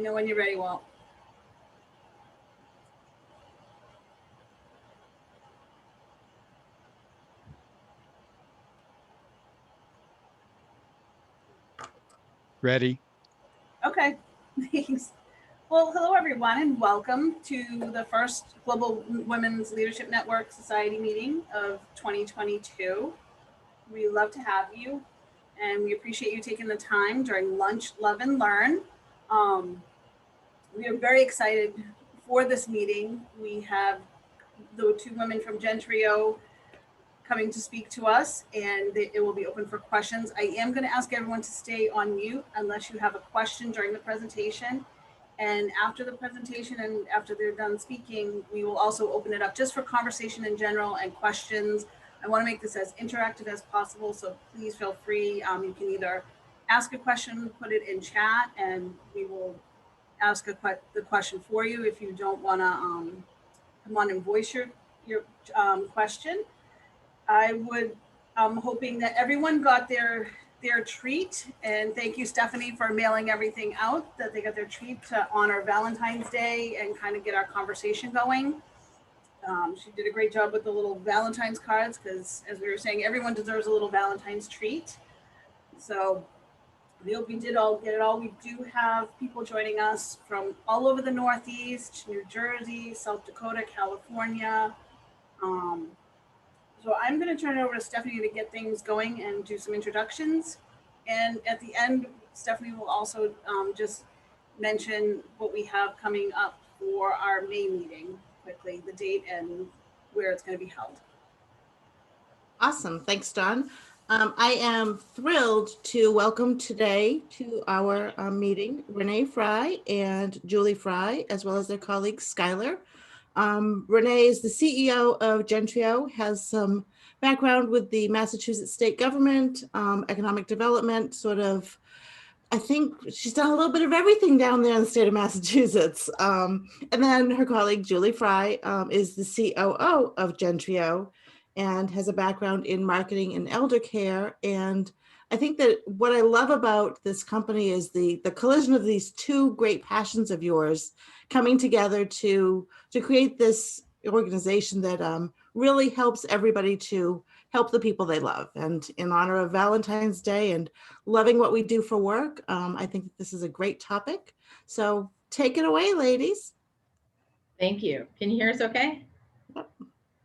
me know when you're ready, Walt. Ready. Okay, thanks. Well, hello everyone and welcome to the first Global Women's Leadership Network Society meeting of 2022. We love to have you and we appreciate you taking the time during lunch, love and learn. We are very excited for this meeting. We have the two women from Gentreo coming to speak to us, and it will be open for questions. I am going to ask everyone to stay on mute unless you have a question during the presentation. And after the presentation and after they're done speaking, we will also open it up just for conversation in general and questions. I want to make this as interactive as possible, so please feel free. You can either ask a question, put it in chat, and we will ask the question for you if you don't want to come on and voice your question. I'm hoping that everyone got their treat, and thank you, Stephanie, for mailing everything out, that they got their treat to honor Valentine's Day and kind of get our conversation going. She did a great job with the little Valentine's cards because, as we were saying, everyone deserves a little Valentine's treat. So we hope we did all get it all. We do have people joining us from all over the Northeast, New Jersey, South Dakota, California. So I'm going to turn it over to Stephanie to get things going and do some introductions. And at the end, Stephanie will also just mention what we have coming up for our May meeting quickly, the date and where it's going to be held. Awesome. Thanks, Dawn. I am thrilled to welcome today to our meeting Renee Fry and Julie Fry, as well as their colleague Skylar. Renee is the CEO of Gentreo, has some background with the Massachusetts state government, economic development, sort of, I think she's done a little bit of everything down there in the state of Massachusetts. And then her colleague Julie Fry is the COO of Gentreo and has a background in marketing and elder care. And I think that what I love about this company is the collision of these two great passions of yours coming together to create this organization that really helps everybody to help the people they love. And in honor of Valentine's Day and loving what we do for work, I think that this is a great topic. So take it away, ladies. Thank you. Can you hear us okay? Yep.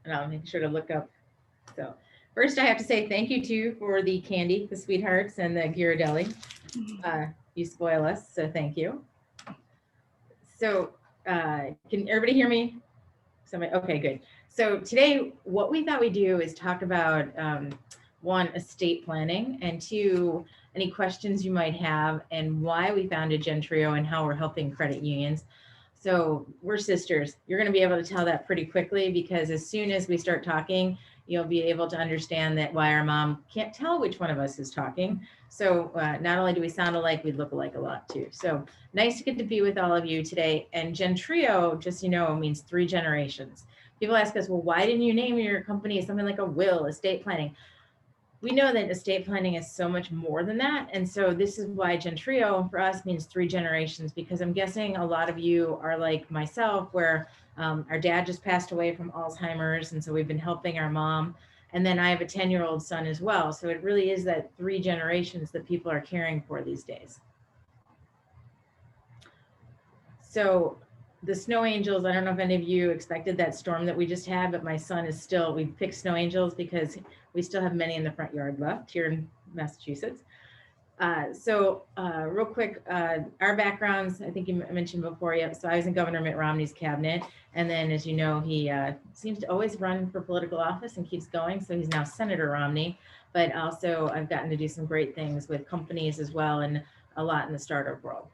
And I'll make sure to look up. So first I have to say thank you too for the candy, the sweethearts and the Ghirardelli. You spoil us, so thank you. So can everybody hear me? Somebody, okay, good. So today what we thought we'd do is talk about one, estate planning, and two, any questions you might have and why we founded Gentreo and how we're helping credit unions. So we're sisters. You're going to be able to tell that pretty quickly because as soon as we start talking, you'll be able to understand that why our mom can't tell which one of us is talking. So not only do we sound alike, we look alike a lot too. So nice to get to be with all of you today. And Gentreo, just so you know, means 3 generations. People ask us, well, why didn't you name your company something like a will, estate planning? We know that estate planning is so much more than that. And so this is why Gentreo for us means 3 generations, because I'm guessing a lot of you are like myself, where our dad just passed away from Alzheimer's. And so we've been helping our mom. And then I have a 10-year-old son as well. So it really is that 3 generations that people are caring for these days. So the snow angels, I don't know if any of you expected that storm that we just had, but my son is still, we picked snow angels because we still have many in the front yard left here in Massachusetts. Real quick, our backgrounds, I think you mentioned before, yeah. So I was in Governor Mitt Romney's cabinet. And then, as you know, he seems to always run for political office and keeps going. So he's now Senator Romney, but also I've gotten to do some great things with companies as well and a lot in the startup world.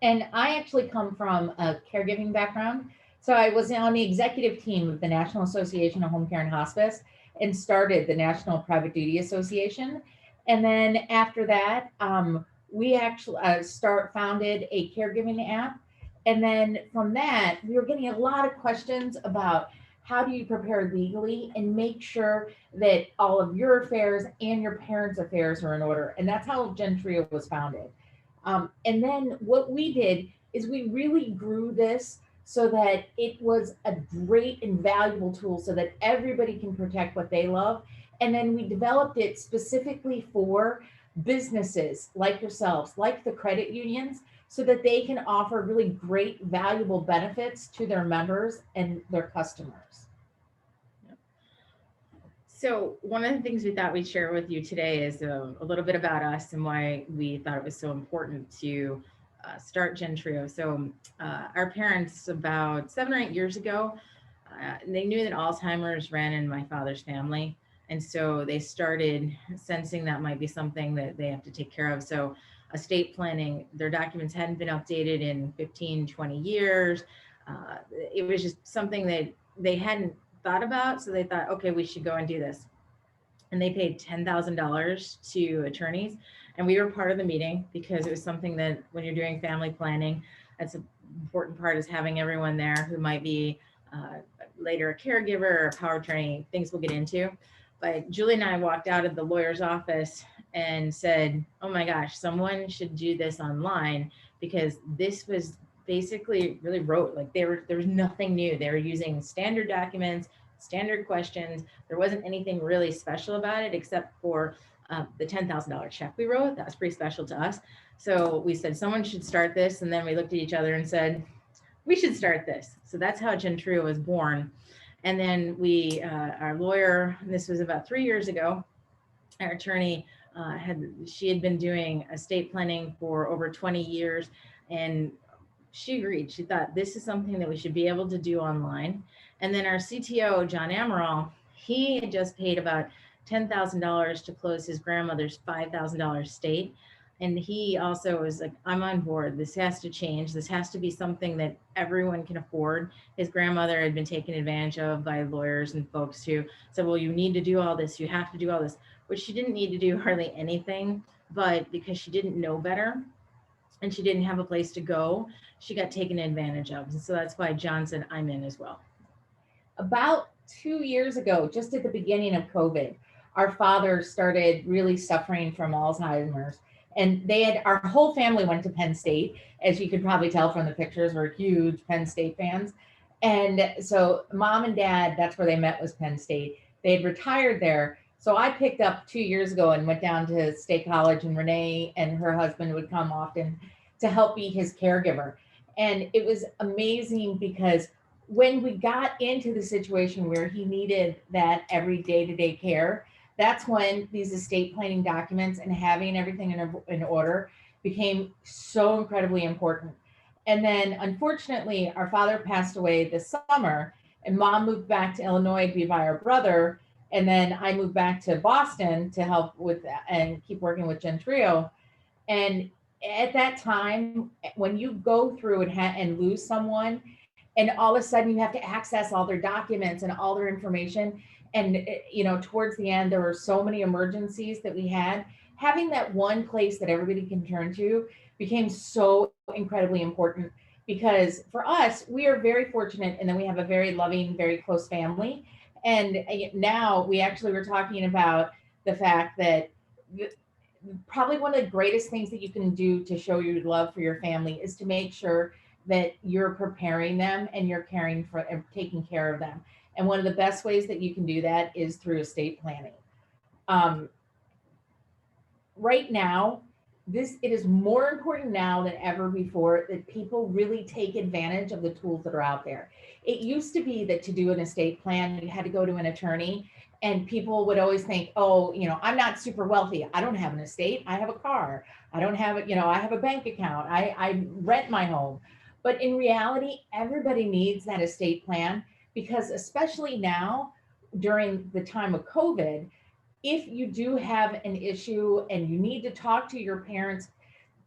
And I actually come from a caregiving background. So I was on the executive team of the National Association of Home Care and Hospice and started the National Private Duty Association. And then after that, we actually founded a caregiving app. And then from that, we were getting a lot of questions about how do you prepare legally and make sure that all of your affairs and your parents' affairs are in order. And that's how Gentreo was founded. And then what we did is we really grew this so that it was a great and valuable tool so that everybody can protect what they love. And then we developed it specifically for businesses like yourselves, like the credit unions, so that they can offer really great, valuable benefits to their members and their customers. So one of the things we thought we'd share with you today is a little bit about us and why we thought it was so important to start Gentreo. So our parents, about 7 or 8 years ago, they knew that Alzheimer's ran in my father's family. And so they started sensing that might be something that they have to take care of. So estate planning, their documents hadn't been updated in 15, 20 years. It was just something that they hadn't thought about. So they thought, okay, we should go and do this. And they paid $10,000 to attorneys. And we were part of the meeting because it was something that when you're doing family planning, that's an important part, is having everyone there who might be later a caregiver or a power of attorney, things we'll get into. But Julie and I walked out of the lawyer's office and said, oh my gosh, someone should do this online, because this was basically really rote. Like there was nothing new. They were using standard documents, standard questions. There wasn't anything really special about it except for the $10,000 check we wrote. That was pretty special to us. So we said someone should start this. And then we looked at each other and said, we should start this. So that's how Gentreo was born. And then we, our lawyer, this was about 3 years ago, our attorney she had been doing estate planning for over 20 years. And she agreed. She thought this is something that we should be able to do online. And then our CTO, John Amaral, he had just paid about $10,000 to close his grandmother's $5,000 estate. And he also was like, I'm on board. This has to change. This has to be something that everyone can afford. His grandmother had been taken advantage of by lawyers and folks who said, well, you need to do all this. You have to do all this, which she didn't need to do hardly anything, but because she didn't know better and she didn't have a place to go, she got taken advantage of. And so that's why John said, I'm in as well. About 2 years ago, just at the beginning of COVID, our father started really suffering from Alzheimer's. And our whole family went to Penn State. As you could probably tell from the pictures, we're huge Penn State fans. And so mom and dad, that's where they met, was Penn State. They had retired there. So I picked up 2 years ago and went down to State College, and Renee and her husband would come often to help be his caregiver. And it was amazing because when we got into the situation where he needed that every day-to-day care, that's when these estate planning documents and having everything in order became so incredibly important. And then unfortunately, our father passed away this summer, and mom moved back to Illinois to be by our brother. And then I moved back to Boston to help with that and keep working with Gentreo. And at that time, when you go through and lose someone, and all of a sudden you have to access all their documents and all their information, and towards the end, there were so many emergencies that we had, having that one place that everybody can turn to became so incredibly important. Because for us, we are very fortunate, and then we have a very loving, very close family. And now we actually were talking about the fact that probably one of the greatest things that you can do to show your love for your family is to make sure that you're preparing them and you're caring for and taking care of them. And one of the best ways that you can do that is through estate planning. Right now, it is more important now than ever before that people really take advantage of the tools that are out there. It used to be that to do an estate plan, you had to go to an attorney, and people would always think, oh, I'm not super wealthy. I don't have an estate. I have a car. I don't have it. I have a bank account. I rent my home. But in reality, everybody needs that estate plan, because especially now during the time of COVID, if you do have an issue and you need to talk to your parents'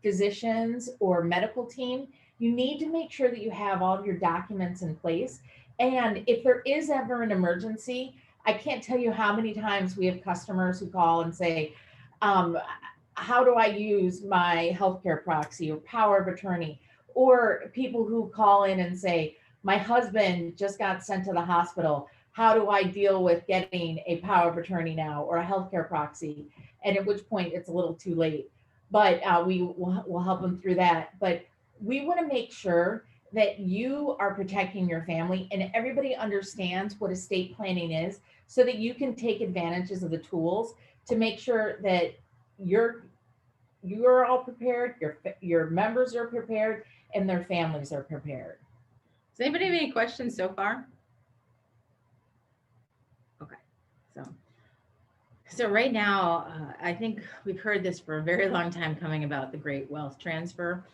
physicians or medical team, you need to make sure that you have all of your documents in place. And if there is ever an emergency, I can't tell you how many times we have customers who call and say, how do I use my healthcare proxy or power of attorney? Or people who call in and say, my husband just got sent to the hospital. How do I deal with getting a power of attorney now or a healthcare proxy? And at which point it's a little too late, but we will help them through that. But we want to make sure that you are protecting your family and everybody understands what estate planning is so that you can take advantages of the tools to make sure that you're all prepared, your members are prepared, and their families are prepared. Does anybody have any questions so far? Okay, so right now, I think we've heard this for a very long time coming about the great wealth transfer,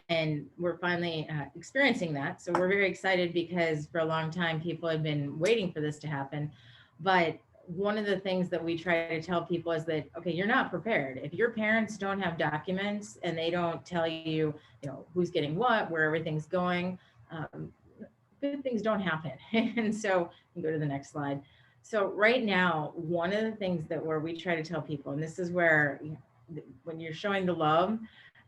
and we're finally experiencing that. So we're very excited because for a long time, people have been waiting for this to happen. But one of the things that we try to tell people is that, okay, you're not prepared. If your parents don't have documents and they don't tell you, who's getting what, where everything's going, good things don't happen. And so you can go to the next slide. So right now, one of the things where we try to tell people, and this is where, when you're showing the love,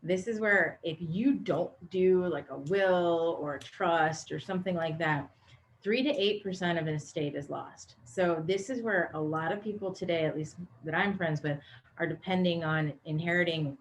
this is where if you don't do like a will or a trust or something like that, 3 to 8% of an estate is lost. So this is where a lot of people today, at least that I'm friends with, are depending on inheriting,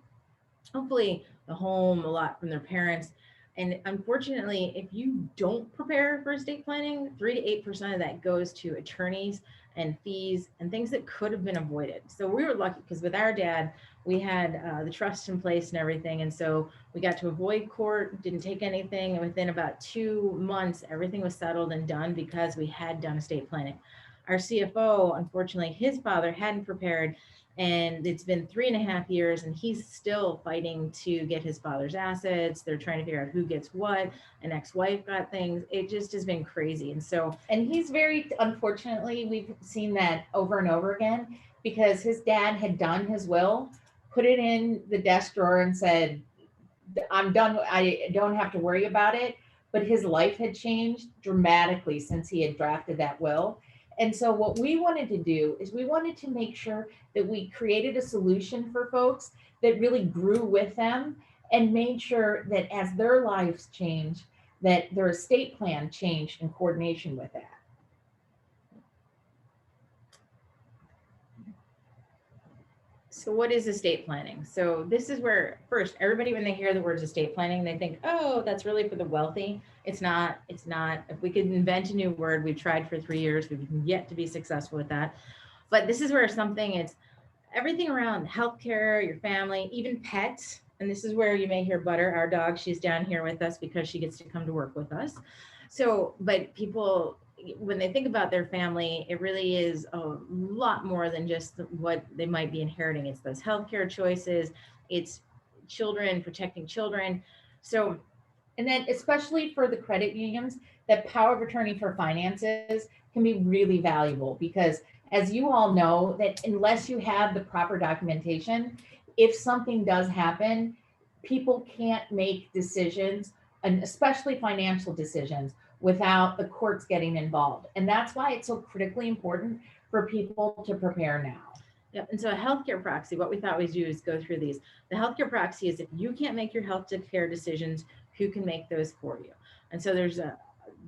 hopefully, the home a lot from their parents. And unfortunately, if you don't prepare for estate planning, 3 to 8% of that goes to attorneys and fees and things that could have been avoided. So we were lucky because with our dad, we had the trust in place and everything. And so we got to avoid court, didn't take anything. And within about 2 months, everything was settled and done because we had done estate planning. Our CFO, unfortunately, his father hadn't prepared, and it's been 3.5 years and he's still fighting to get his father's assets. They're trying to figure out who gets what. An ex-wife got things. It just has been crazy. And so, and he's unfortunately, we've seen that over and over again because his dad had done his will, put it in the desk drawer and said, I'm done. I don't have to worry about it. But his life had changed dramatically since he had drafted that will. And so what we wanted to do is we wanted to make sure that we created a solution for folks that really grew with them and made sure that as their lives changed, that their estate plan changed in coordination with that. So what is estate planning? So this is where first everybody, when they hear the words estate planning, they think, oh, that's really for the wealthy. It's not. If we could invent a new word, we've tried for 3 years, we've yet to be successful with that. But this is where it's everything around healthcare, your family, even pets. And this is where you may hear Butter, our dog. She's down here with us because she gets to come to work with us. So, but people, when they think about their family, it really is a lot more than just what they might be inheriting. It's those healthcare choices, it's children, protecting children. So, and then especially for the credit unions, that power of attorney for finances can be really valuable because as you all know, that unless you have the proper documentation, if something does happen, people can't make decisions, and especially financial decisions, without the courts getting involved. And that's why it's so critically important for people to prepare now. Yeah, and so a healthcare proxy, what we thought we'd do is go through these. The healthcare proxy is if you can't make your healthcare decisions, who can make those for you? And so there's a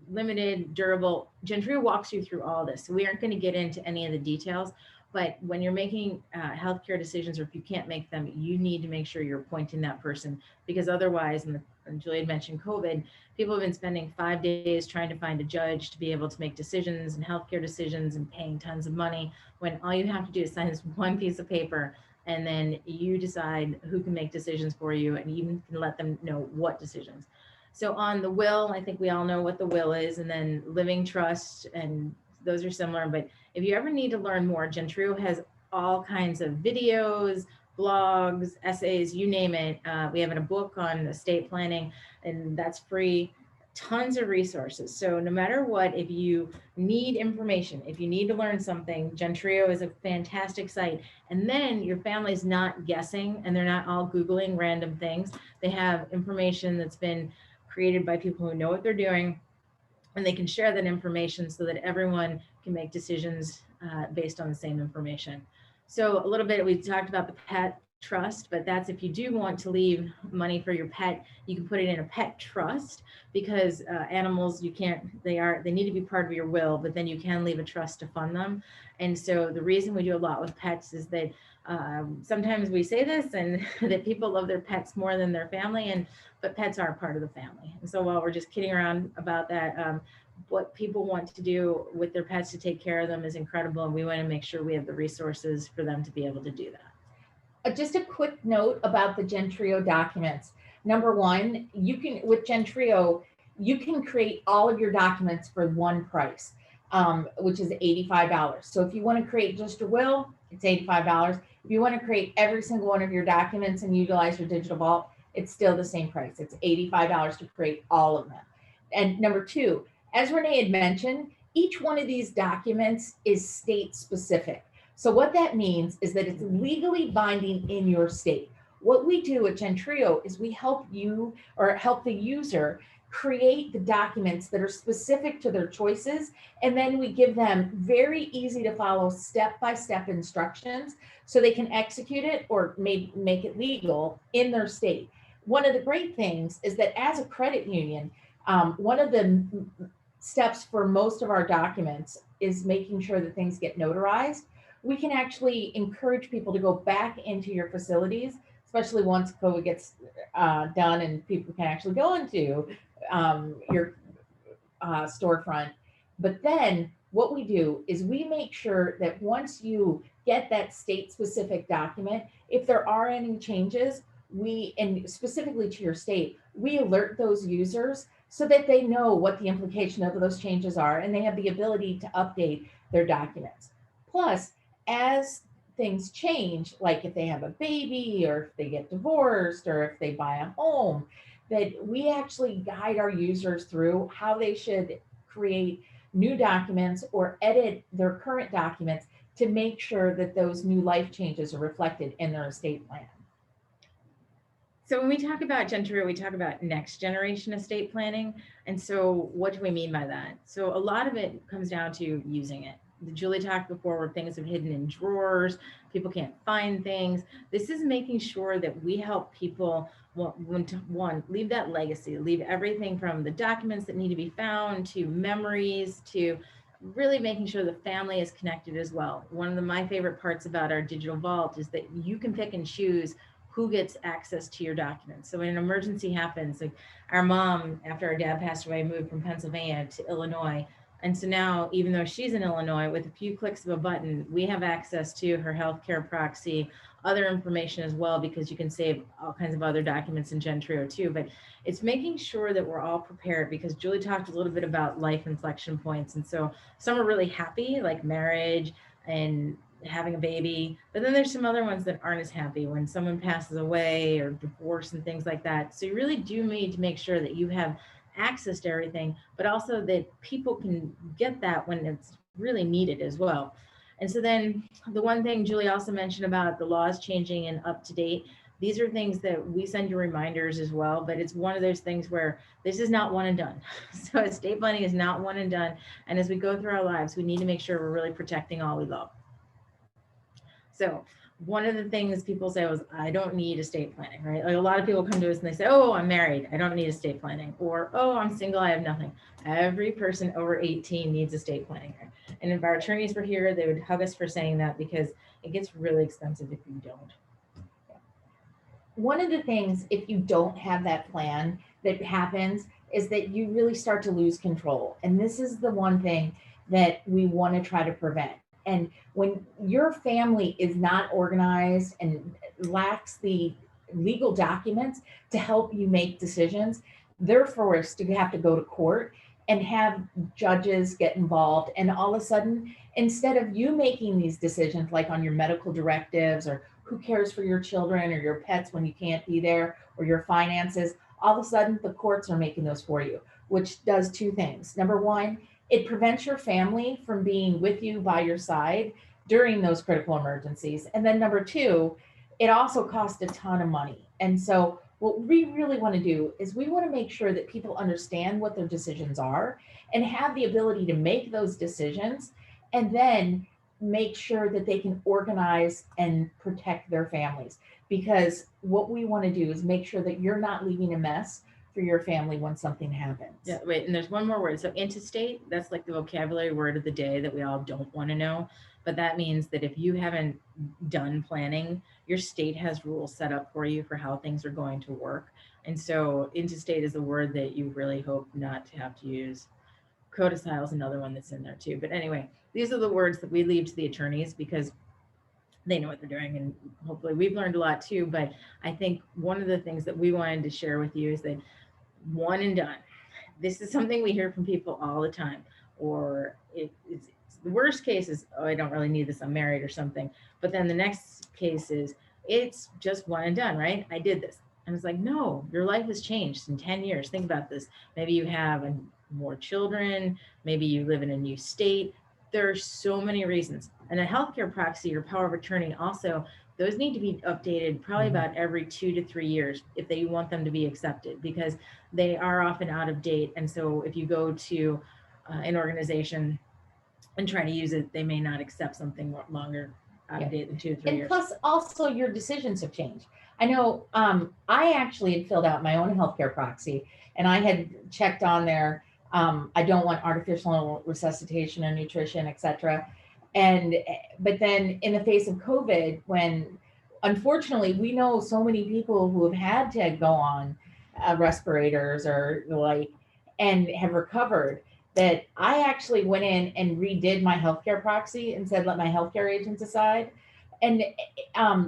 limited, durable. Gentreo walks you through all this. So we aren't going to get into any of the details, but when you're making healthcare decisions, or if you can't make them, you need to make sure you're appointing that person, because otherwise, and Julie had mentioned COVID, people have been spending 5 days trying to find a judge to be able to make decisions and healthcare decisions and paying tons of money, when all you have to do is sign this one piece of paper, and then you decide who can make decisions for you, and even can let them know what decisions. So on the will, I think we all know what the will is, and then living trust, and those are similar. But if you ever need to learn more, Gentreo has all kinds of videos, blogs, essays, you name it. We have a book on estate planning, and that's free. Tons of resources. So no matter what, if you need information, if you need to learn something, Gentreo is a fantastic site. And then your family's not guessing and they're not all Googling random things. They have information that's been created by people who know what they're doing, and they can share that information so that everyone can make decisions based on the same information. So a little bit, we talked about the pet trust, but that's if you do want to leave money for your pet, you can put it in a pet trust, because animals, you can't, they need to be part of your will, but then you can leave a trust to fund them. And so the reason we do a lot with pets is that sometimes we say this, and that people love their pets more than their family, but pets are part of the family. And so while we're just kidding around about that, what people want to do with their pets to take care of them is incredible, and we want to make sure we have the resources for them to be able to do that. Just a quick note about the Gentreo documents. Number one, you can, with Gentreo, you can create all of your documents for one price, which is $85. So if you want to create just a will, it's $85. If you want to create every single one of your documents and utilize your digital vault, it's still the same price. It's $85 to create all of them. And number two, as Renee had mentioned, each one of these documents is state specific. So what that means is that it's legally binding in your state. What we do at Gentreo is we help you, or help the user, create the documents that are specific to their choices, and then we give them very easy to follow step-by-step instructions so they can execute it or make it legal in their state. One of the great things is that as a credit union, one of the steps for most of our documents is making sure that things get notarized. We can actually encourage people to go back into your facilities, especially once COVID gets done and people can actually go into your storefront. But then what we do is we make sure that once you get that state-specific document, if there are any changes, and specifically to your state, we alert those users so that they know what the implication of those changes are, and they have the ability to update their documents. Plus, as things change, like if they have a baby or if they get divorced or if they buy a home, that we actually guide our users through how they should create new documents or edit their current documents to make sure that those new life changes are reflected in their estate plan. So when we talk about Gentreo, we talk about next generation estate planning. And so what do we mean by that? So a lot of it comes down to using it. Julie talked before where things are hidden in drawers, people can't find things. This is making sure that we help people, one, leave that legacy, leave everything from the documents that need to be found to memories to really making sure the family is connected as well. One of my favorite parts about our digital vault is that you can pick and choose who gets access to your documents. So when an emergency happens, like our mom, after our dad passed away, moved from Pennsylvania to Illinois. And so now, even though she's in Illinois, with a few clicks of a button, we have access to her healthcare proxy, other information as well, because you can save all kinds of other documents in Gentreo too. But it's making sure that we're all prepared, because Julie talked a little bit about life inflection points. And so some are really happy, like marriage and having a baby, but then there's some other ones that aren't as happy, when someone passes away or divorce and things like that. So you really do need to make sure that you have access to everything, but also that people can get that when it's really needed as well. And so then the one thing Julie also mentioned about the laws changing and up to date, these are things that we send you reminders as well, but it's one of those things where this is not one and done. So estate planning is not one and done. And as we go through our lives, we need to make sure we're really protecting all we love. So one of the things people say was, I don't need estate planning, right? Like a lot of people come to us and they say, oh, I'm married, I don't need estate planning. Or, oh, I'm single, I have nothing. Every person over 18 needs estate planning. And if our attorneys were here, they would hug us for saying that, because it gets really expensive if you don't. One of the things, if you don't have that plan, that happens is that you really start to lose control. And this is the one thing that we want to try to prevent. And when your family is not organized and lacks the legal documents to help you make decisions, they're forced to have to go to court and have judges get involved. And all of a sudden, instead of you making these decisions, like on your medical directives or who cares for your children or your pets when you can't be there, or your finances, all of a sudden the courts are making those for you, which does two things. Number one, it prevents your family from being with you by your side during those critical emergencies. And then number two, it also costs a ton of money. And so what we really want to do is we want to make sure that people understand what their decisions are and have the ability to make those decisions, and then make sure that they can organize and protect their families. Because what we want to do is make sure that you're not leaving a mess for your family when something happens. Yeah, wait, and there's one more word. So interstate, that's like the vocabulary word of the day that we all don't want to know. But that means that if you haven't done planning, your state has rules set up for you for how things are going to work. And so interstate is a word that you really hope not to have to use. Codicile is another one that's in there too. But anyway, these are the words that we leave to the attorneys because they know what they're doing, and hopefully we've learned a lot too. But I think one of the things that we wanted to share with you is that one and done. This is something we hear from people all the time. Or it's the worst case is, oh, I don't really need this, I'm married or something. But then the next case is, it's just one and done, right? I did this. And it's like, no, your life has changed in 10 years. Think about this. Maybe you have more children. Maybe you live in a new state. There are so many reasons. And a healthcare proxy or power of attorney also, those need to be updated probably about every 2 to 3 years if they want them to be accepted, because they are often out of date. And so if you go to an organization and try to use it, they may not accept something longer out of date than 2 to 3 And years. plus, also your decisions have changed. I know I actually had filled out my own healthcare proxy, and I had checked on there. I don't want artificial resuscitation or nutrition, etc. But then in the face of COVID, when unfortunately we know so many people who have had to go on respirators or the like and have recovered, that I actually went in and redid my healthcare proxy and said, let my healthcare agent decide. And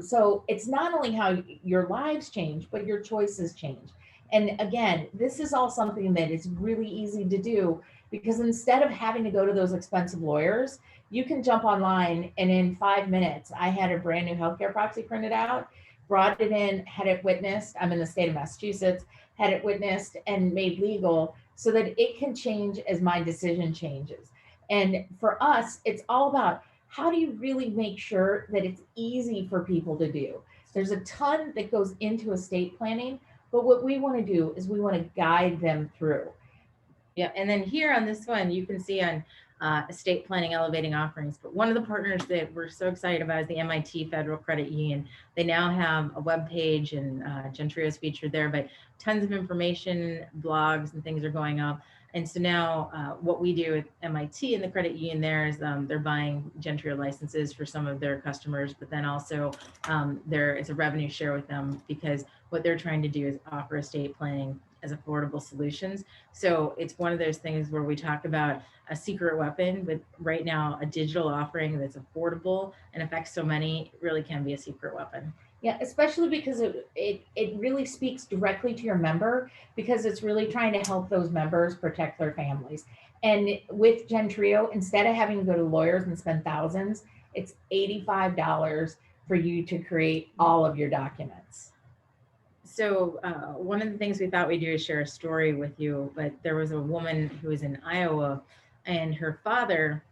so it's not only how your lives change, but your choices change. And again, this is all something that is really easy to do, because instead of having to go to those expensive lawyers, you can jump online and in 5 minutes, I had a brand new healthcare proxy printed out, brought it in, had it witnessed. I'm in the state of Massachusetts, had it witnessed and made legal so that it can change as my decision changes. And for us, it's all about, how do you really make sure that it's easy for people to do? There's a ton that goes into estate planning, but what we want to do is we want to guide them through. Yeah, and then here on this one, you can see on estate planning elevating offerings. But one of the partners that we're so excited about is the MIT Federal Credit Union. They now have a web page, and Gentreo is featured there, but tons of information, blogs, and things are going up. And so now what we do at MIT and the credit union there is they're buying Gentreo licenses for some of their customers, but then also there is a revenue share with them, because what they're trying to do is offer estate planning as affordable solutions. So it's one of those things where we talk about a secret weapon, but right now a digital offering that's affordable and affects so many really can be a secret weapon. Yeah, especially because it really speaks directly to your member, because it's really trying to help those members protect their families. And with Gentreo, instead of having to go to lawyers and spend thousands, it's $85 for you to create all of your documents. So one of the things we thought we'd do is share a story with you, but there was a woman who was in Iowa, and her father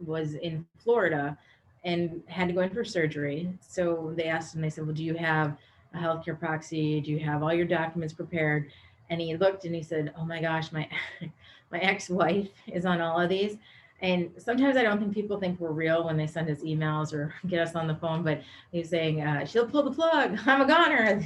was in Florida and had to go in for surgery. So they asked him, they said, well, do you have a healthcare proxy? Do you have all your documents prepared? And he looked and he said, oh my gosh, my ex-wife is on all of these. And sometimes I don't think people think we're real when they send us emails or get us on the phone, but he's saying, she'll pull the plug, I'm a goner.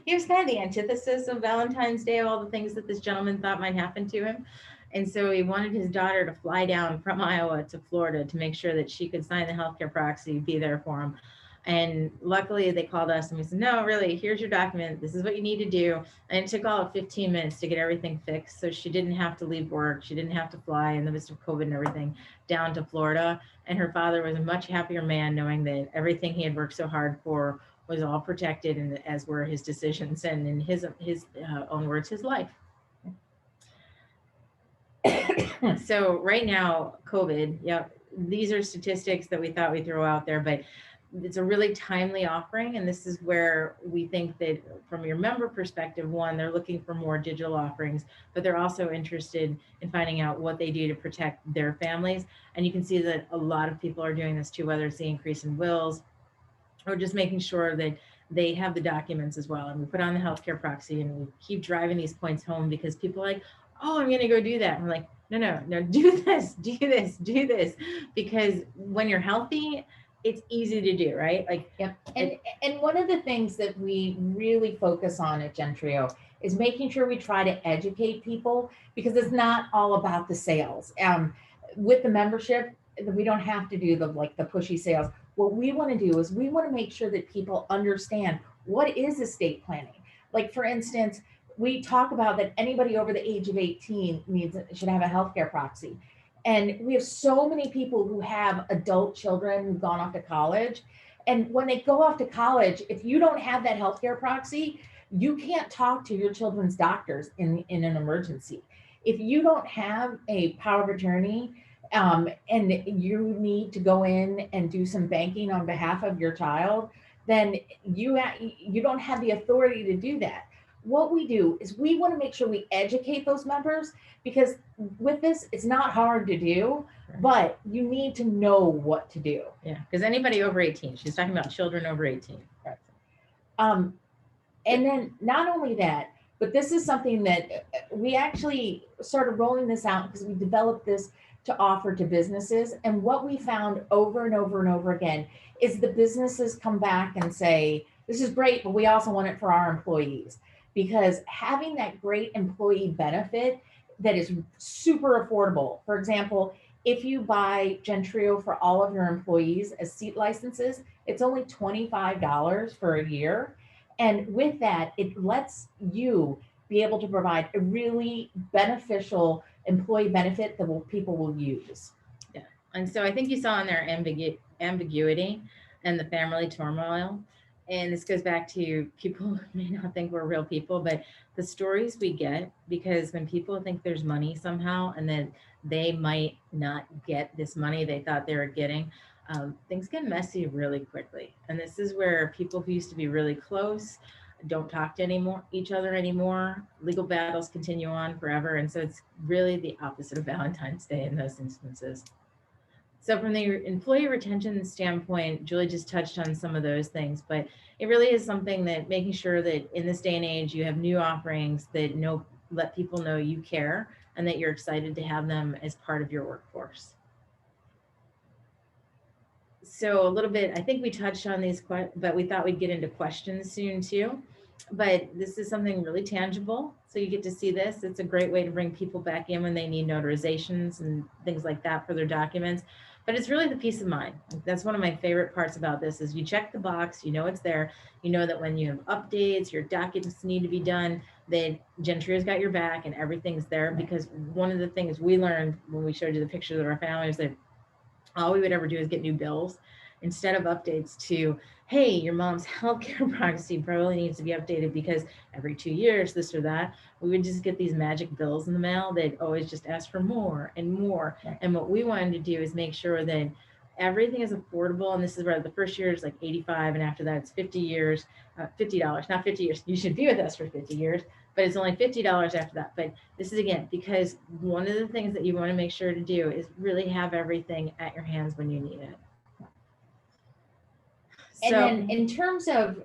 He was kind of the antithesis of Valentine's Day, of all the things that this gentleman thought might happen to him. And so he wanted his daughter to fly down from Iowa to Florida to make sure that she could sign the healthcare proxy, be there for him. And luckily they called us and we said, no, really, here's your document. This is what you need to do. And it took all of 15 minutes to get everything fixed. So she didn't have to leave work. She didn't have to fly in the midst of COVID and everything down to Florida. And her father was a much happier man, knowing that everything he had worked so hard for was all protected, and as were his decisions, and in his own words, his life. So right now, COVID, yeah, these are statistics that we thought we'd throw out there, but it's a really timely offering. And this is where we think that from your member perspective, one, they're looking for more digital offerings, but they're also interested in finding out what they do to protect their families. And you can see that a lot of people are doing this too, whether it's the increase in wills or just making sure that they have the documents as well. And we put on the healthcare proxy and we keep driving these points home, because people are like, oh, I'm going to go do that. And we're like, no, do this, do this, do this. Because when you're healthy, it's easy to do, right? Like, Yep. And one of the things that we really focus on at Gentreo is making sure we try to educate people, because it's not all about the sales. With the membership, we don't have to do the pushy sales. What we want to do is we want to make sure that people understand what is estate planning. Like, for instance, we talk about that anybody over the age of 18 should have a healthcare proxy. And we have so many people who have adult children who've gone off to college. And when they go off to college, if you don't have that healthcare proxy, you can't talk to your children's doctors in an emergency. If you don't have a power of attorney, and you need to go in and do some banking on behalf of your child, then you don't have the authority to do that. What we do is we want to make sure we educate those members, because with this, it's not hard to do, but you need to know what to do. yeah, because anybody over 18, she's talking about children over 18. And then not only that, but this is something that we actually started rolling this out because we developed this to offer to businesses. And what we found over and over and over again is the businesses come back and say, this is great, but we also want it for our employees. Because having that great employee benefit that is super affordable. For example, if you buy Gentreo for all of your employees as seat licenses, it's only $25 for a year. And with that, it lets you be able to provide a really beneficial employee benefit that people will use. Yeah. And so I think you saw in there ambiguity and the family turmoil. And this goes back to people may not think we're real people, but the stories we get, because when people think there's money somehow and then they might not get this money they thought they were getting, things get messy really quickly. And this is where people who used to be really close don't talk to each other anymore. Legal battles continue on forever. And so it's really the opposite of Valentine's Day in those instances. So from the employee retention standpoint, Julie just touched on some of those things, but it really is something that making sure that in this day and age, you have new offerings that let people know you care and that you're excited to have them as part of your workforce. So a little bit, I think we touched on these, but we thought we'd get into questions soon too. But this is something really tangible. So you get to see this. It's a great way to bring people back in when they need notarizations and things like that for their documents. But it's really the peace of mind. That's one of my favorite parts about this is you check the box, you know it's there. You know that when you have updates, your documents need to be done, that Gentreo's got your back and everything's there. Because one of the things we learned when we showed you the pictures of our families, that all we would ever do is get new bills instead of updates to, hey, your mom's healthcare proxy probably needs to be updated because every 2 years, this or that. We would just get these magic bills in the mail that always just ask for more and more. Right. And what we wanted to do is make sure that everything is affordable. And this is where the first year is like 85. And after that, it's 50 years, $50, not 50 years. You should be with us for 50 years, but it's only $50 after that. But this is, again, because one of the things that you want to make sure to do is really have everything at your hands when you need it. And then in terms of,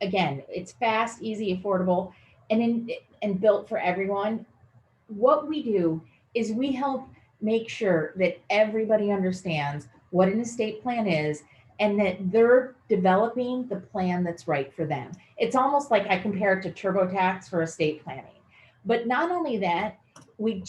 again, it's fast, easy, affordable, and built for everyone. What we do is we help make sure that everybody understands what an estate plan is and that they're developing the plan that's right for them. It's almost like I compare it to TurboTax for estate planning. But not only that, we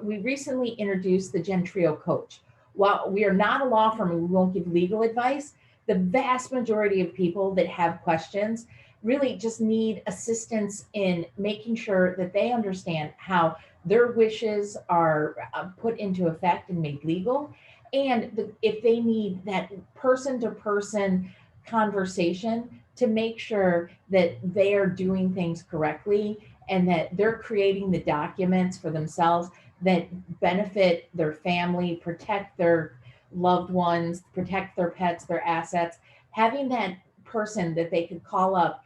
recently introduced the Gentreo Coach. While we are not a law firm and we won't give legal advice, the vast majority of people that have questions really just need assistance in making sure that they understand how their wishes are put into effect and made legal. And if they need that person-to-person conversation to make sure that they are doing things correctly and that they're creating the documents for themselves that benefit their family, protect their loved ones, protect their pets, their assets, having that person that they could call up.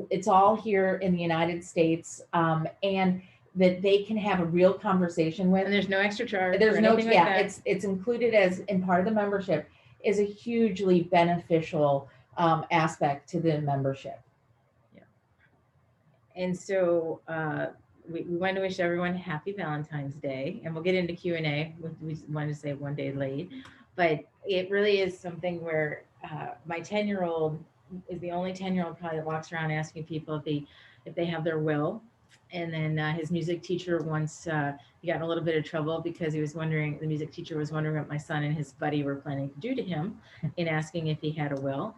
It's all here in the United States, and that they can have a real conversation with. And there's no extra charge. There's no, yeah, it's included as in part of the membership, is a hugely beneficial aspect to the membership. Yeah. And so we want to wish everyone happy Valentine's Day, and we'll get into Q&A. We wanted to say one day late, but it really is something where my 10-year-old is the only 10-year-old probably that walks around asking people if they have their will. And then his music teacher once he got in a little bit of trouble because the music teacher was wondering what my son and his buddy were planning to do to him in asking if he had a will.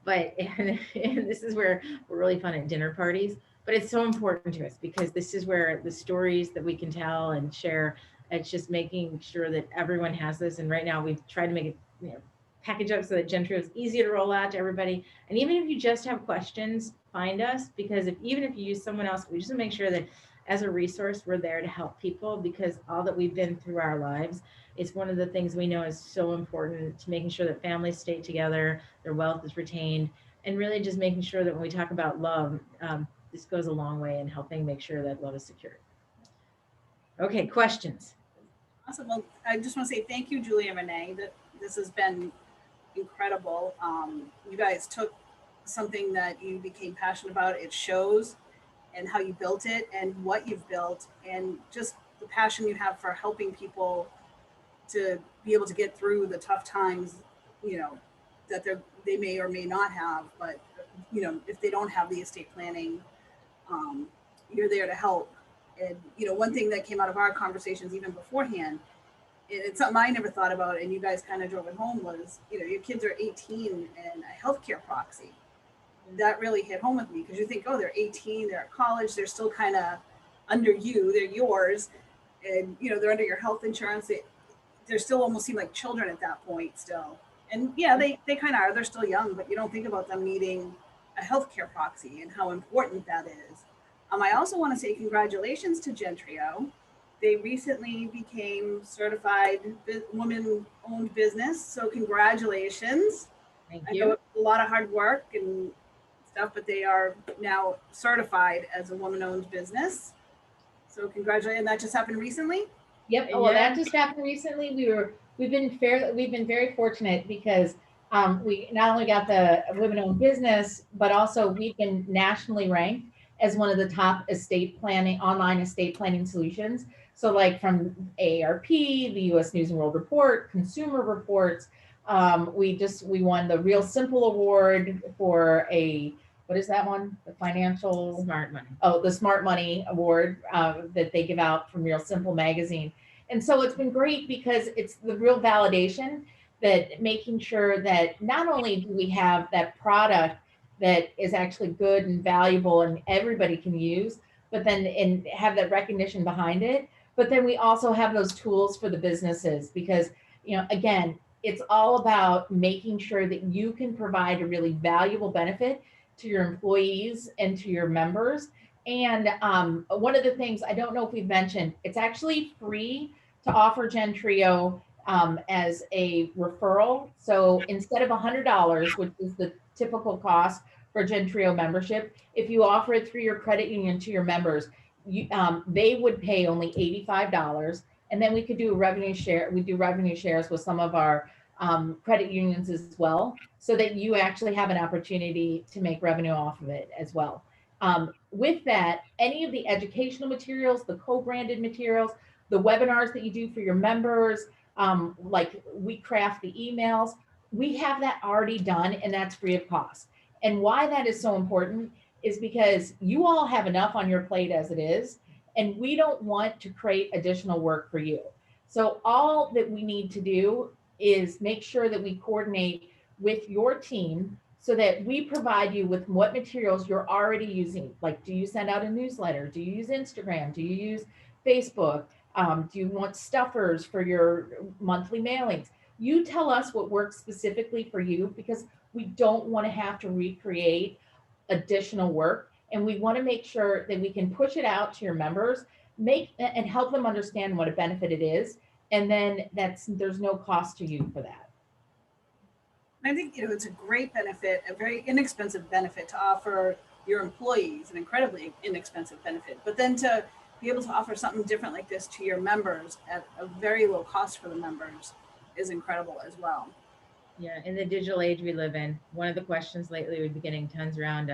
But and this is where we're really fun at dinner parties. But it's so important to us because this is where the stories that we can tell and share, it's just making sure that everyone has this. And right now we've tried to make it, package up so that Gentreo is easy to roll out to everybody. And even if you just have questions, find us, because even if you use someone else, we just make sure that as a resource, we're there to help people, because all that we've been through our lives, it's one of the things we know is so important to making sure that families stay together, their wealth is retained, and really just making sure that when we talk about love, this goes a long way in helping make sure that love is secured. Okay, questions? Awesome. Well, I just want to say thank you, Julie and Renee. That this has been incredible. You guys took something that you became passionate about. It shows, and how you built it and what you've built, and just the passion you have for helping people to be able to get through the tough times, that they may or may not have, but if they don't have the estate planning, you're there to help. And one thing that came out of our conversations even beforehand, it's something I never thought about, and you guys kind of drove it home, was your kids are 18 and a healthcare proxy. That really hit home with me, because you think, oh, they're 18, they're at college, they're still kind of under you, they're yours, and they're under your health insurance. They're still almost seem like children at that point still. And yeah, they kind of are, they're still young, but you don't think about them needing a healthcare proxy and how important that is. I also want to say congratulations to Gentreo. They recently became certified woman-owned business, so congratulations. Thank I you. know it's a lot of hard work and stuff, but they are now certified as a woman-owned business. So congratulations. And that just happened recently? Yep. Well, that just happened recently. We've been very fortunate because we not only got the women-owned business, but also we've been nationally ranked as one of the top online estate planning solutions. So like from AARP, the U.S. News and World Report, Consumer Reports. We won the Real Simple Award for what is that one? The financial Smart money. Oh, the Smart Money Award that they give out from Real Simple magazine. And so it's been great because it's the real validation that making sure that not only do we have that product that is actually good and valuable and everybody can use, but then and have that recognition behind it. But then we also have those tools for the businesses, because, again, it's all about making sure that you can provide a really valuable benefit to your employees and to your members. And one of the things, I don't know if we've mentioned, it's actually free to offer Gentreo as a referral. So instead of $100, which is the typical cost for Gentreo membership, if you offer it through your credit union to your members, they would pay only $85. And then we could do a revenue share. We do revenue shares with some of our credit unions as well, so that you actually have an opportunity to make revenue off of it as well. With that, any of the educational materials, the co-branded materials, the webinars that you do for your members, like we craft the emails, we have that already done, and that's free of cost. And why that is so important is because you all have enough on your plate as it is, and we don't want to create additional work for you. So all that we need to do is make sure that we coordinate with your team so that we provide you with what materials you're already using. Like, do you send out a newsletter? Do you use Instagram? Do you use Facebook? Do you want stuffers for your monthly mailings? You tell us what works specifically for you, because we don't want to have to recreate additional work. And we want to make sure that we can push it out to your members, and help them understand what a benefit it is. And then there's no cost to you for that. I think, it's a great benefit, a very inexpensive benefit to offer your employees, an incredibly inexpensive benefit, but then to be able to offer something different like this to your members at a very low cost for the members is incredible as well. Yeah, in the digital age we live in, one of the questions lately we've been getting tons around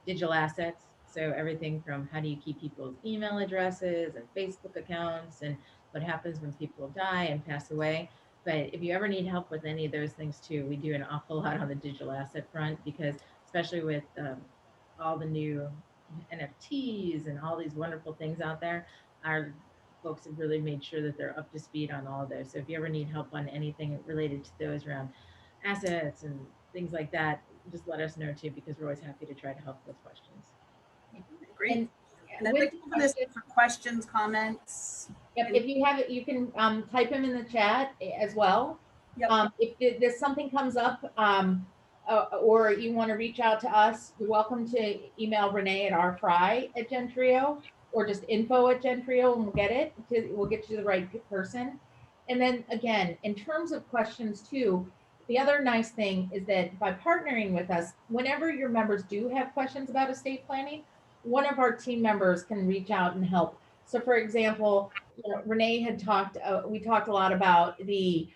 digital assets. So everything from how do you keep people's email addresses and Facebook accounts, and what happens when people die and pass away. But if you ever need help with any of those things too, we do an awful lot on the digital asset front, because especially with all the new NFTs and all these wonderful things out there, our folks have really made sure that they're up to speed on all of those. So if you ever need help on anything related to those around assets and things like that, just let us know too, because we're always happy to try to help with questions. Great. And And I'd with like to open this for questions, comments. Yep, if you have it, you can type them in the chat as well. Yep. If there's something comes up, or you want to reach out to us, you're welcome to email Renee at rfry@Gentreo, or just info@Gentreo, and we'll get you to the right person. And then again, in terms of questions too, the other nice thing is that by partnering with us, whenever your members do have questions about estate planning, one of our team members can reach out and help. So for example, Renee had talked, we talked a lot about the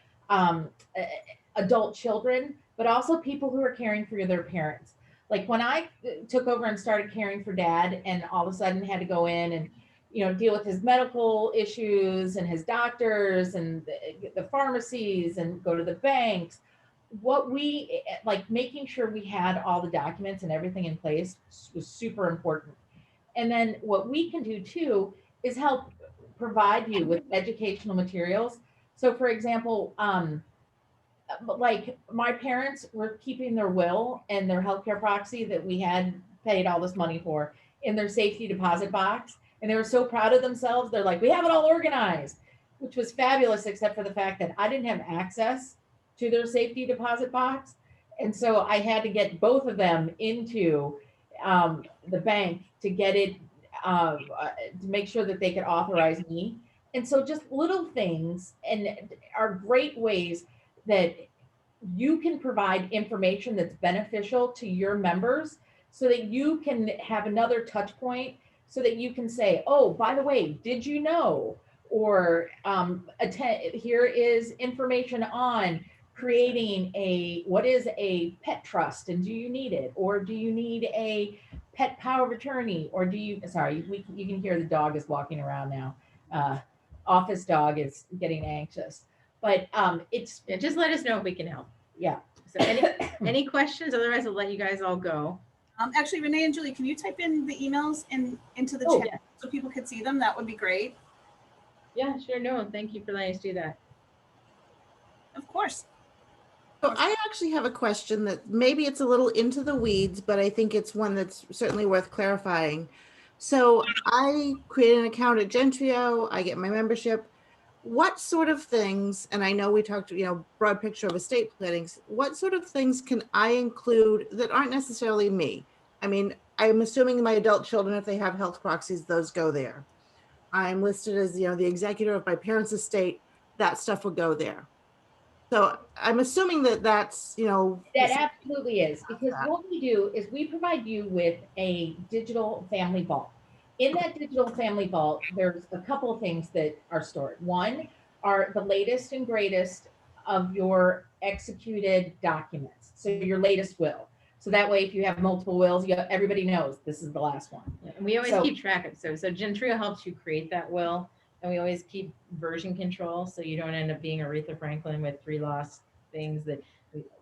adult children, but also people who are caring for their parents. Like when I took over and started caring for Dad, and all of a sudden had to go in and deal with his medical issues and his doctors and the pharmacies and go to the banks, what we like making sure we had all the documents and everything in place was super important. And then what we can do too is help provide you with educational materials. So for example, like my parents were keeping their will and their healthcare proxy that we had paid all this money for in their safety deposit box. And they were so proud of themselves. They're like, we have it all organized, which was fabulous, except for the fact that I didn't have access to their safety deposit box. And so I had to get both of them into the bank to get it, to make sure that they could authorize me. And so just little things and are great ways that you can provide information that's beneficial to your members, so that you can have another touch point, so that you can say, oh, by the way, did you know? Or here is information on creating what is a pet trust, and do you need it? Or do you need a pet power of attorney? Or do you, sorry, you can hear the dog is walking around now. Office dog is getting anxious. But just let us know if we can help. Yeah. So any questions? Otherwise, I'll let you guys all go. Actually, Renee and Julie, can you type in the emails into the chat, yeah, so people could see them? That would be great. Yeah, sure. No, thank you for letting us do that. Of course. So I actually have a question that maybe it's a little into the weeds, but I think it's one that's certainly worth clarifying. So I create an account at Gentreo, I get my membership. What sort of things, and I know we talked, broad picture of estate plannings, what sort of things can I include that aren't necessarily me? I mean, I'm assuming my adult children, if they have health proxies, those go there. I'm listed as, the executor of my parents' estate, that stuff would go there. So I'm assuming that that's, that absolutely is, because what we do is we provide you with a digital family vault. In that digital family vault, there's a couple of things that are stored. One are the latest and greatest of your executed documents. So your latest will. So that way, if you have multiple wills, everybody knows this is the last one. Yeah, and we always keep track of it. So Gentreo helps you create that will, and we always keep version control, so you don't end up being Aretha Franklin with 3 lost things. That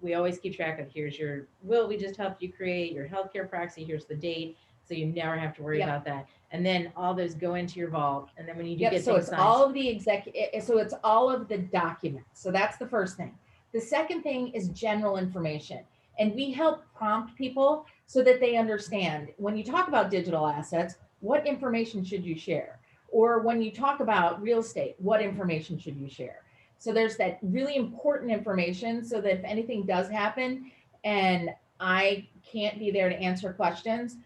we always keep track of. Here's your will we just helped you create, your healthcare proxy, here's the date, so you never have to worry about that. And then all those go into your vault, and then when you do get so things it's signed, all of the so it's all of the documents. So that's the first thing. The second thing is general information, and we help prompt people so that they understand when you talk about digital assets, what information should you share? Or when you talk about real estate, what information should you share? So there's that really important information, so that if anything does happen and I can't be there to answer questions,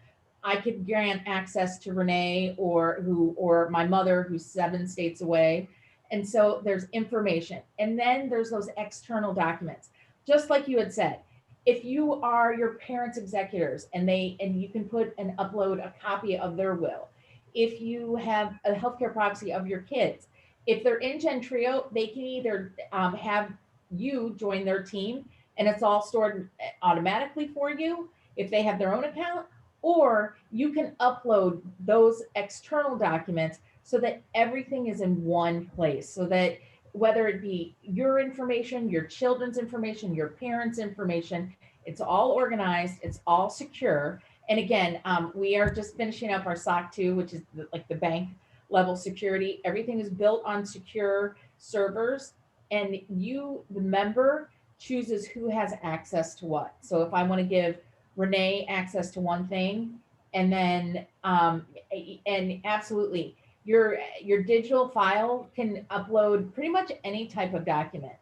I could grant access to Renee or my mother, who's 7 states away. And so there's information. And then there's those external documents. Just like you had said, if you are your parents' executors and you can put and upload a copy of their will. If you have a healthcare proxy of your kids, if they're in Gentreo, they can either have you join their team and it's all stored automatically for you if they have their own account, or you can upload those external documents so that everything is in one place, so that whether it be your information, your children's information, your parents' information, it's all organized, it's all secure. And again, we are just finishing up our SOC 2, which is like the bank level security. Everything is built on secure servers, and you, the member, chooses who has access to what. So if I want to give Renee access to one thing, and then and absolutely, your digital file can upload pretty much any type of document.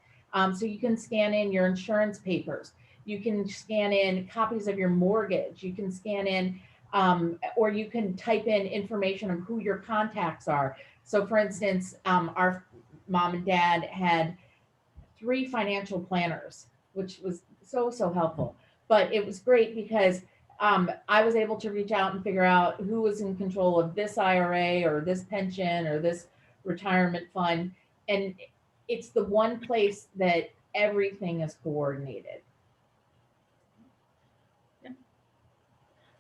So you can scan in your insurance papers, you can scan in copies of your mortgage, you can scan in or you can type in information of who your contacts are. So for instance, our mom and dad had 3 financial planners, which was so helpful. But it was great because I was able to reach out and figure out who was in control of this IRA or this pension or this retirement fund. And it's the one place that everything is coordinated.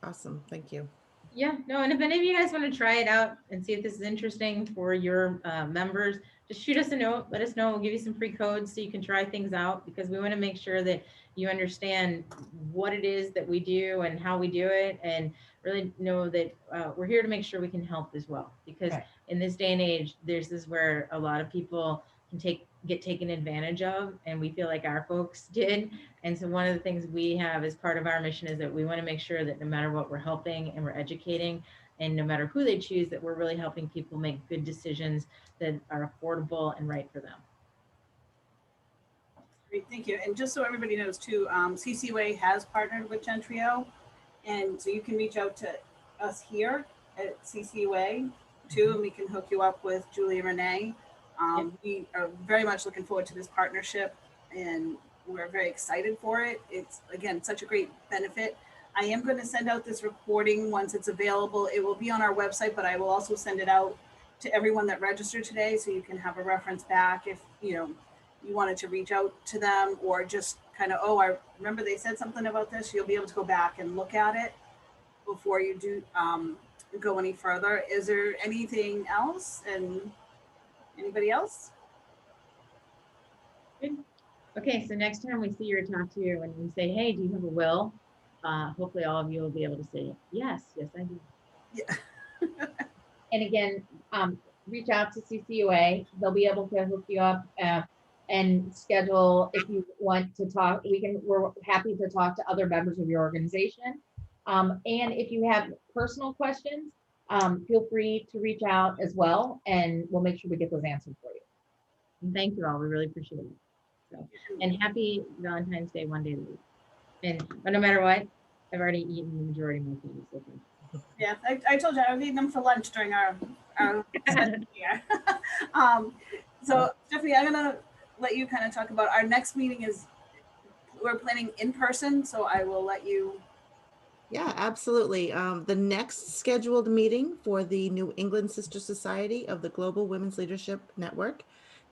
Awesome. Thank you. Yeah, no, and if any of you guys want to try it out and see if this is interesting for your members, just shoot us a note, let us know. We'll give you some free codes so you can try things out, because we want to make sure that you understand what it is that we do and how we do it, and really know that we're here to make sure we can help as well. Because Right. in this day and age, this is where a lot of people can get taken advantage of, and we feel like our folks did. And so one of the things we have as part of our mission is that we want to make sure that no matter what we're helping and we're educating, and no matter who they choose, that we're really helping people make good decisions that are affordable and right for them. Great, thank you. And just so everybody knows too, CCUA has partnered with Gentreo, and so you can reach out to us here at CCUA too, and we can hook you up with Julie and Renee. We are very much looking forward to this partnership, and we're very excited for it. It's, again, such a great benefit. I am going to send out this recording once it's available. It will be on our website, but I will also send it out to everyone that registered today, so you can have a reference back if you wanted to reach out to them, or just kind of, oh, I remember they said something about this. You'll be able to go back and look at it before you do go any further. Is there anything else? And anybody else? Good. Okay, so next time we see you or talk to you and we say, hey, do you have a will? Hopefully all of you will be able to say, yes, I do. Yeah. And again, reach out to CCUA. They'll be able to hook you up and schedule if you want to talk. We're happy to talk to other members of your organization. And if you have personal questions, feel free to reach out as well, and we'll make sure we get those answered for you. And thank you all. We really appreciate it. So, and happy Valentine's Day, one day a week. But no matter what, I've already eaten the majority of my candy. So thank you. Yeah, I told you I was eating them for lunch during our session here. So Stephanie, I'm gonna let you kind of talk about our next meeting. We're planning in person, so I will let you. Yeah, absolutely. The next scheduled meeting for the New England Sister Society of the Global Women's Leadership Network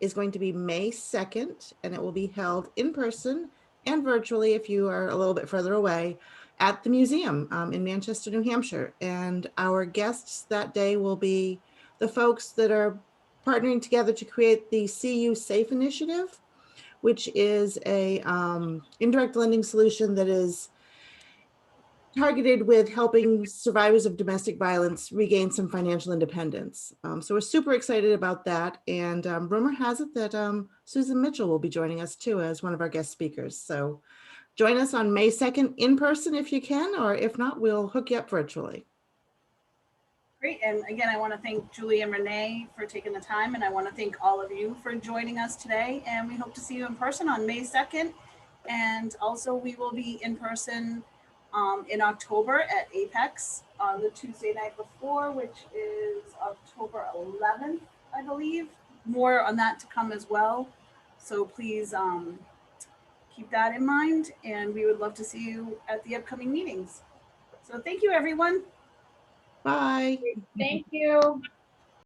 is going to be May 2nd, and it will be held in person and virtually if you are a little bit further away at the museum in Manchester, New Hampshire. And our guests that day will be the folks that are partnering together to create the CU Safe Initiative, which is a indirect lending solution that is targeted with helping survivors of domestic violence regain some financial independence. So we're super excited about that. And rumor has it that Susan Mitchell will be joining us too as one of our guest speakers. So join us on May 2nd in person if you can, or if not, we'll hook you up virtually. Great. And again, I want to thank Julie and Renee for taking the time. And I want to thank all of you for joining us today. And we hope to see you in person on May 2nd. And also we will be in person in October at Apex on the Tuesday night before, which is October 11th, I believe. More on that to come as well. So please keep that in mind. And we would love to see you at the upcoming meetings. So thank you, everyone. Bye. Thank you.